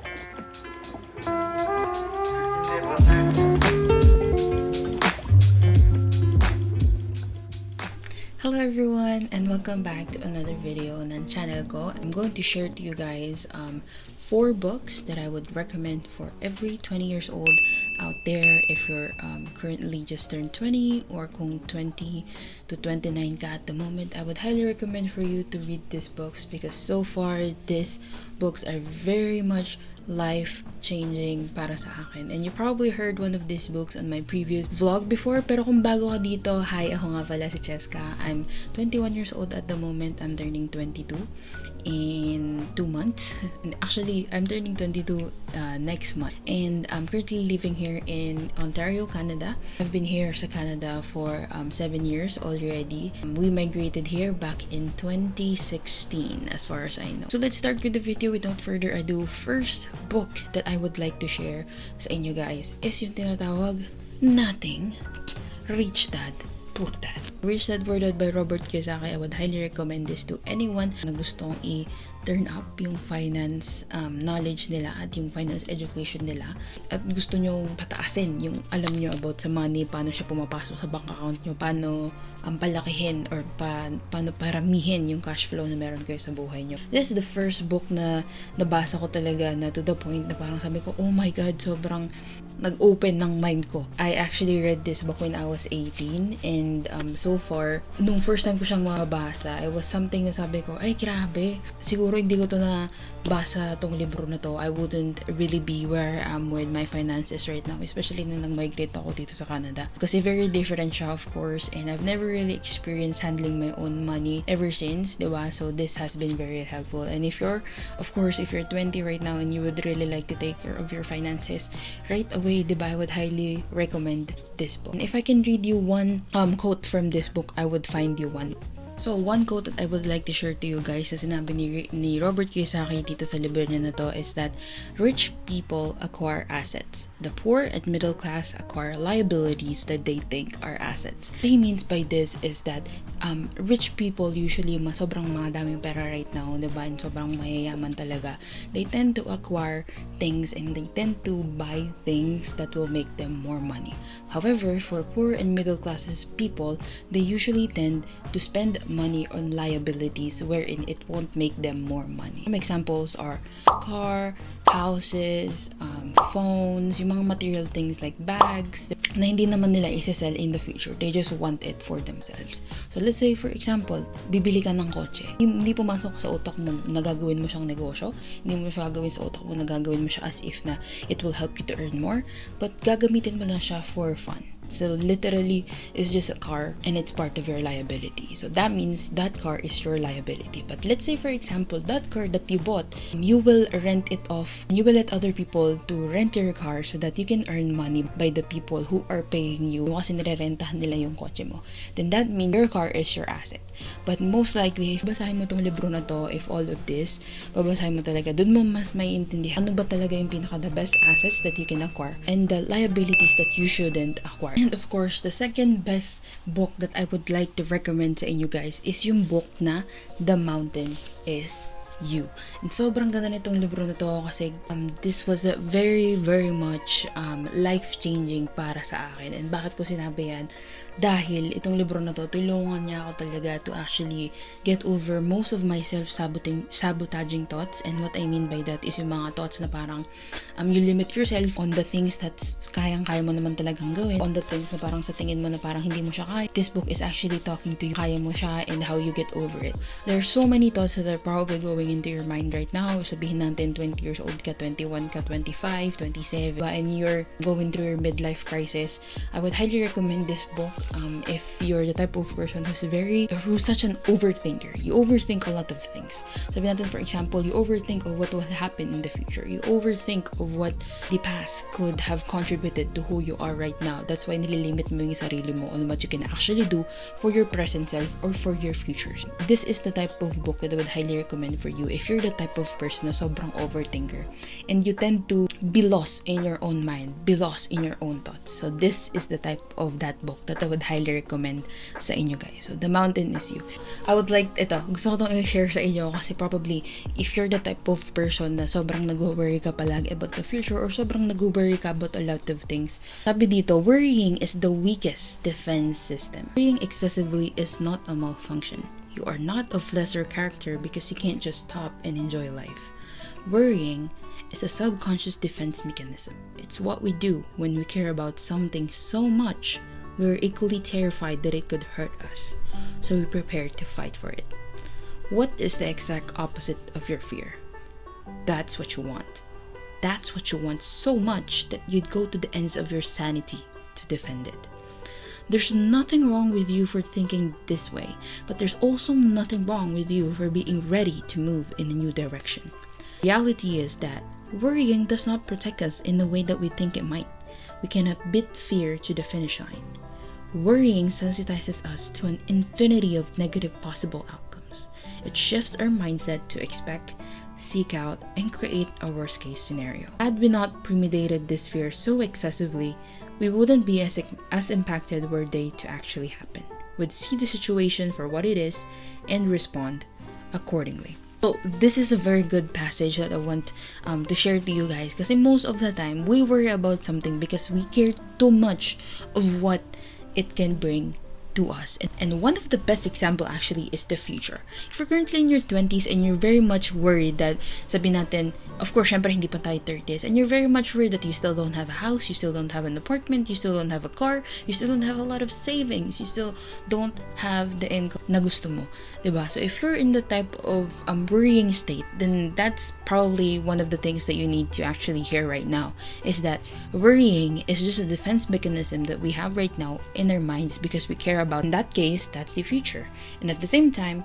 Hello everyone and welcome back to another video ng channel ko. I'm going to share to you guys 4 books that I would recommend for every 20 years old out there. If you're currently just turned 20 or kung 20 to 29 ka at the moment, I would highly recommend for you to read these books because so far these books are very much life-changing para sa akin. And you probably heard one of these books on my previous vlog before, pero kung bago ka dito, hi, ako nga pala si Cheska. I'm 21 years old at the moment. I'm turning 22 in 2 months. And actually, I'm turning 22 next month. And I'm currently living here in Ontario, Canada. I've been here sa Canada for 7 years already. We migrated here back in 2016 as far as I know. So let's start with the video without further ado. First book that I would like to share sa inyo guys is yung tinatawag nating Rich Dad, Poor Dad. Rich Dad, Poor Dad by Robert Kiyosaki. I would highly recommend this to anyone na gustong i-turn up yung finance knowledge nila at yung finance education nila at gusto nyo pataasin yung alam nyo about sa money, paano siya pumapasok sa bank account nyo, paano palakihin or paano paramihin yung cash flow na meron kayo sa buhay nyo. This is the first book na nabasa ko talaga na to the point na parang sabi ko, oh my god, sobrang nag-open ng mind ko. I actually read this book when I was 18 and so far, nung first time ko siyang mabasa, it was something na sabi ko, ay grabe, siguro hindi ko to na basa tong libro na to, I wouldn't really be where I am with my finances right now, especially nung nag-migrate ako dito sa Canada. Kasi very different siya of course, and I've never really experienced handling my own money ever since, diba? So this has been very helpful. And if you're, of course, if you're 20 right now and you would really like to take care of your finances right away, diba? I would highly recommend this book. And if I can read you one quote from this book, I would find you one. So, one quote that I would like to share to you guys na sinabi ni Robert Kiyosaki dito sa libro niya na to is that rich people acquire assets. The poor and middle class acquire liabilities that they think are assets. What he means by this is that rich people usually sobrang mga daming pera right now, diba? And sobrang mayayaman talaga. They tend to acquire things and they tend to buy things that will make them more money. However, for poor and middle classes people, they usually tend to spend money on liabilities wherein it won't make them more money. Some examples are car, houses, phones, yung mga material things like bags na hindi naman nila isa-sell in the future. They just want it for themselves. So let's say for example, bibili ka ng kotse. Hindi pumasok sa utak mo na gagawin mo siyang negosyo. Hindi mo siya gagawin sa utak mo na gagawin mo siya as if na it will help you to earn more. But gagamitin mo lang siya for fun. So literally, it's just a car and it's part of your liability. So that means that car is your liability. But let's say for example, that car that you bought, you will rent it off. You will let other people to rent your car so that you can earn money by the people who are paying you kasi nirerentahan nila yung kotse mo. Then that means your car is your asset. But most likely, if basahin mo tong libro na to, if all of this, babasahin mo talaga, dun mo mas may intindihan ano ba talaga yung pinaka the best assets that you can acquire and the liabilities that you shouldn't acquire. And of course, the second best book that I would like to recommend sa inyo guys is yung book na The Mountain is You. And sobrang ganda nitong libro na to kasi this was a very much life-changing para sa akin. And bakit ko sinabi yan? Dahil itong libro na to, tulungan niya ako talaga to actually get over most of my self-sabotaging thoughts. And what I mean by that is yung mga thoughts na parang you limit yourself on the things that kayang-kaya mo naman talagang gawin, on the things na parang sa tingin mo na parang hindi mo siya kaya. This book is actually talking to you, kaya mo siya and how you get over it. There are so many thoughts that are probably going into your mind right now. Sabihin natin 20 years old ka, 21 ka, 25, 27, and you're going through your midlife crisis. I would highly recommend this book if you're the type of person who's such an overthinker. You overthink a lot of things. Sabihin natin for example, you overthink of what will happen in the future. You overthink of what the past could have contributed to who you are right now. That's why nililimit mo yung sarili mo on what you can actually do for your present self or for your futures. This is the type of book that I would highly recommend for you if you're the type of person na sobrang overthinker and you tend to be lost in your own mind, be lost in your own thoughts. So this is the type of that book that I would highly recommend sa inyo guys. So The Mountain Is You. I would like, gusto ko itong i-share sa inyo kasi probably if you're the type of person na sobrang nag-worry ka palagi about the future or sobrang nag-worry ka about a lot of things, sabi dito, worrying is the weakest defense system. Worrying excessively is not a malfunction. You are not of lesser character because you can't just stop and enjoy life. Worrying is a subconscious defense mechanism. It's what we do when we care about something so much we're equally terrified that it could hurt us, so we prepare to fight for it. What is the exact opposite of your fear? That's what you want. That's what you want so much that you'd go to the ends of your sanity to defend it. There's nothing wrong with you for thinking this way, but there's also nothing wrong with you for being ready to move in a new direction. Reality is that worrying does not protect us in the way that we think it might. We cannot beat fear to the finish line. Worrying sensitizes us to an infinity of negative possible outcomes. It shifts our mindset to expect, seek out, and create a worst-case scenario. Had we not premeditated this fear so excessively, we wouldn't be as impacted were they to actually happen. We'd see the situation for what it is and respond accordingly. So this is a very good passage that I want to share to you guys, because most of the time we worry about something because we care too much of what it can bring to us. And one of the best example actually is the future. If you're currently in your 20s and you're very much worried that, sabihin natin, of course, syempre hindi pa tayo 30s, and you're very much worried that you still don't have a house, you still don't have an apartment, you still don't have a car, you still don't have a lot of savings, you still don't have the income na gusto mo, diba? So if you're in the type of worrying state, then that's probably one of the things that you need to actually hear right now, is that worrying is just a defense mechanism that we have right now in our minds because we care about. In that case, that's the future. And at the same time,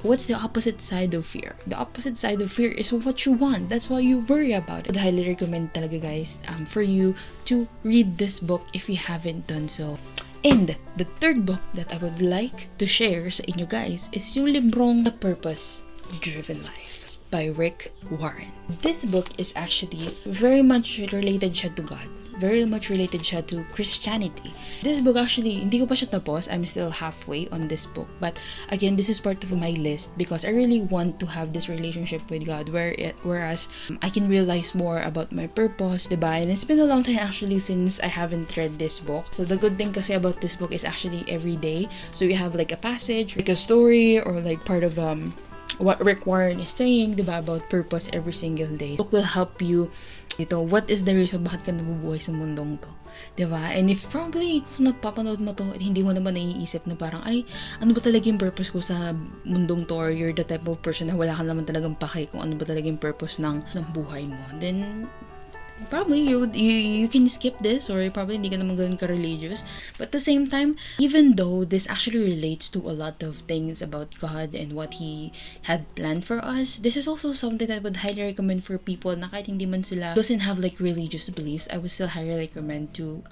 what's the opposite side of fear? The opposite side of fear is what you want. That's why you worry about it. I highly recommend talaga guys for you to read this book if you haven't done so. And the third book that I would like to share sa inyo guys is yung librong The Purpose Driven Life by Rick Warren. This book is actually very much related siya to God. Very much related siya to Christianity. This book actually, hindi ko pa siya tapos. I'm still halfway on this book. But again, this is part of my list because I really want to have this relationship with God whereas I can realize more about my purpose, diba? And it's been a long time actually since I haven't read this book. So the good thing kasi about this book is actually every day. So you have like a passage, like a story, or like part of what Rick Warren is saying, diba, about purpose every single day. The book will help you what is the reason bakit ka nabubuhay sa mundong to, diba? And if probably kung napapanood mo to at hindi mo naman naiisip na parang ay ano ba talaga yung purpose ko sa mundong to, or you're the type of person na wala ka naman talagang pake kung ano ba talaga yung purpose ng buhay mo, then probably you can skip this, or probably hindi ka naman ganun ka-religious. But at the same time, even though this actually relates to a lot of things about God and what He had planned for us, this is also something that I would highly recommend for people na kahit hindi man sila doesn't have like religious beliefs. I would still highly recommend to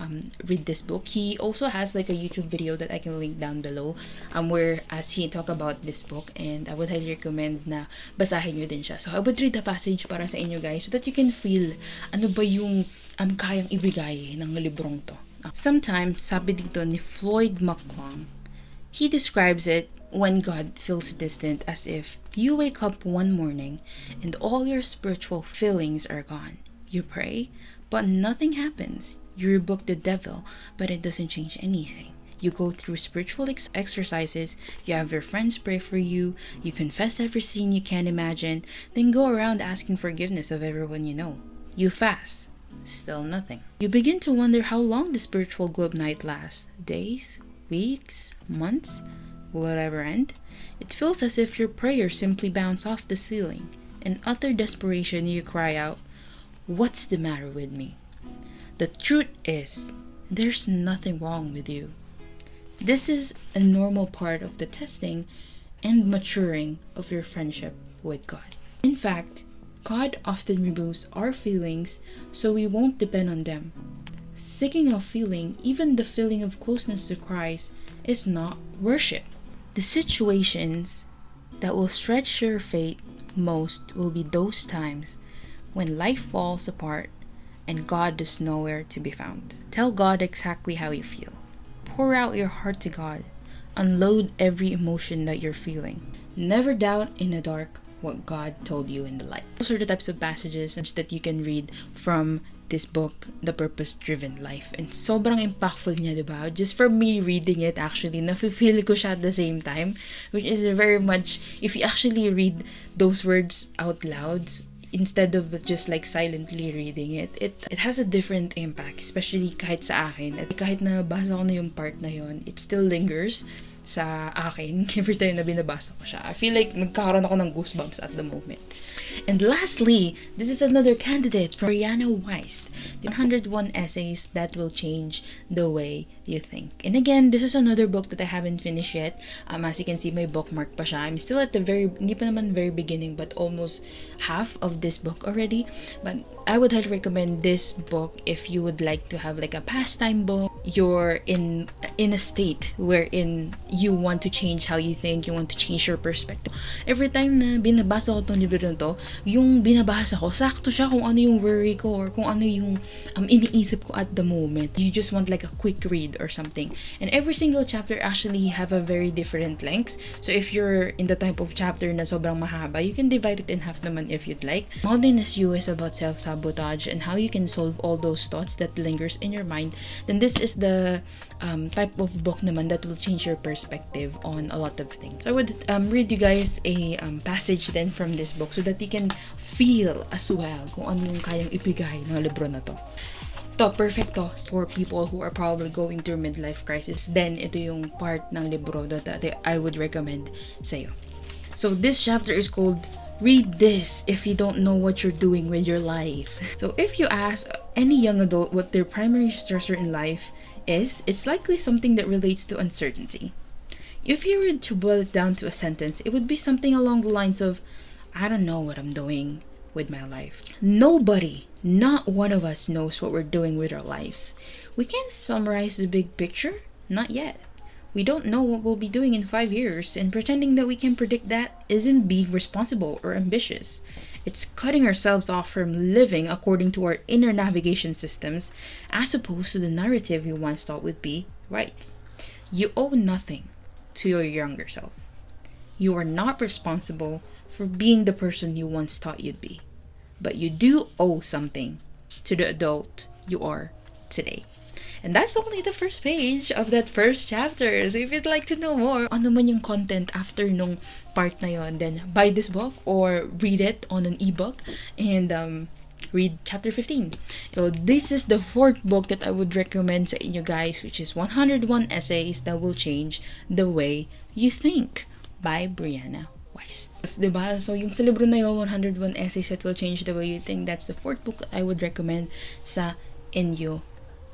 read this book. He also has like a YouTube video that I can link down below where as he talk about this book, and I would highly recommend na basahin nyo din siya. So I would read the passage para sa inyo guys so that you can feel ano ba yung kayang ibigay ng librong to. Sometimes, sabi dito ni Floyd McClung, he describes it when God feels distant as if you wake up one morning and all your spiritual feelings are gone. You pray, but nothing happens. You rebuke the devil, but it doesn't change anything. You go through spiritual exercises, you have your friends pray for you, you confess every sin you can imagine, then go around asking forgiveness of everyone you know. You fast, still nothing. You begin to wonder how long the spiritual globe night lasts. Days? Weeks? Months? Will it ever end? It feels as if your prayers simply bounce off the ceiling. In utter desperation, you cry out, "What's the matter with me?" The truth is, there's nothing wrong with you. This is a normal part of the testing and maturing of your friendship with God. In fact, God often removes our feelings so we won't depend on them. Seeking a feeling, even the feeling of closeness to Christ, is not worship. The situations that will stretch your faith most will be those times when life falls apart and God is nowhere to be found. Tell God exactly how you feel. Pour out your heart to God. Unload every emotion that you're feeling. Never doubt in the dark what God told you in the light. Those are the types of passages that you can read from this book, The Purpose-Driven Life. And sobrang impactful niya, diba? Just for me reading it, actually, nafe-feel ko siya at the same time. Which is very much, if you actually read those words out loud, instead of just like silently reading it, it has a different impact, especially kahit sa akin. At kahit na basa ko na yung part na yon, it still lingers sa akin every time na binabasa ko siya. I feel like nagkakaroon ako ng goosebumps at the moment. And lastly, this is another candidate from Brianna Wiest, the 101 Essays That Will Change the Way You Think. And again, this is another book that I haven't finished yet. As you can see, may bookmark pa siya. I'm still at the hindi pa naman very beginning, but almost half of this book already. But I would highly recommend this book if you would like to have like a pastime book. You're in a state wherein you want to change how you think, you want to change your perspective. Every time na binabasa ko itong libro na to, yung binabasa ko, sakto siya kung ano yung worry ko or kung ano yung iniisip ko at the moment. You just want like a quick read or something. And every single chapter actually have a very different lengths. So if you're in the type of chapter na sobrang mahaba, you can divide it in half naman if you'd like. Moderness You is about self-sabotage and how you can solve all those thoughts that lingers in your mind. Then this is the type of book naman that will change your perspective on a lot of things. So I would read you guys a passage then from this book so that you can feel as well kung ano yung kayang ibigay ng libro na to. To, perfect to for people who are probably going through midlife crisis. Then ito yung part ng libro that I would recommend sa'yo. So this chapter is called Read This If You Don't Know What You're Doing With Your Life. So if you ask any young adult what their primary stressor in life is, it's likely something that relates to uncertainty. If you were to boil it down to a sentence, it would be something along the lines of, I don't know what I'm doing with my life. Nobody, not one of us knows what we're doing with our lives. We can't summarize the big picture, not yet. We don't know what we'll be doing in 5 years, and pretending that we can predict that isn't being responsible or ambitious. It's cutting ourselves off from living according to our inner navigation systems, as opposed to the narrative we once thought would be right. You owe nothing to your younger self. You are not responsible for being the person you once thought you'd be, but you do owe something to the adult you are today. And that's only the first page of that first chapter. So if you'd like to know more ano man yung content after nung part na yon, then buy this book or read it on an ebook and read chapter 15. So this is the fourth book that I would recommend sa inyo guys, which is 101 Essays That Will Change the Way You Think by Brianna Wiest. Diba? So yung sa libro na yun, 101 Essays That Will Change the Way You Think, that's the fourth book that I would recommend sa inyo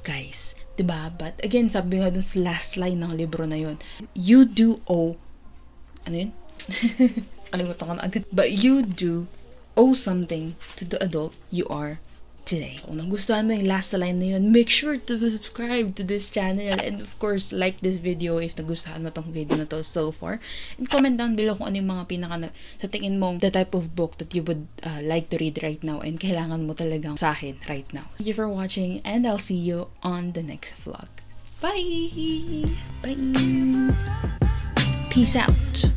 guys. Diba? But again, sabi nga dun sa last line ng libro na yun, you do owe, ano yun? Kalimutan ko na agad. But you do owe something to the adult you are today. Kung nagustuhan mo yung last line na yun, make sure to subscribe to this channel and of course, like this video if nagustuhan mo tong video na to so far. And comment down below kung ano yung mga sa tingin mo, the type of book that you would like to read right now and kailangan mo talagang sahin right now. Thank you for watching and I'll see you on the next vlog. Bye! Bye! Peace out!